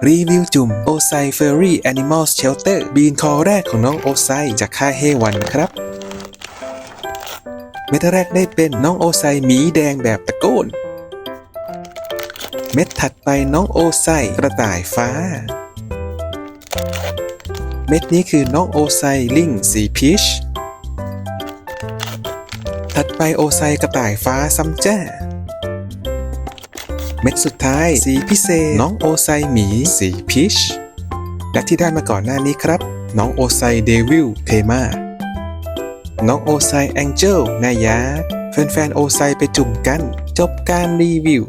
รีวิวจุ่มโอไซเฟอรี่แอนิมอลเชลเตอร์บีนคอแรกของน้องโอไซจากค่ายเฮวันนะครับเม็ดแรกได้เป็นน้องโอไซหมีแดงแบบตะโกนเม็ดถัดไปน้องโอไซกระต่ายฟ้าเม็ดนี้คือน้องโอไซลิงสีพีชถัดไปโอไซกระต่ายฟ้าซัมจ้าเม็ดสุดท้ายสีพิเศษน้องโอไซหมีสีพีชและที่ได้มาก่อนหน้านี้ครับน้องโอไซเดวิลเทมาน้องโอไซแองเจิลนายาแฟนๆโอไซไปจุ่มกันจบการรีวิว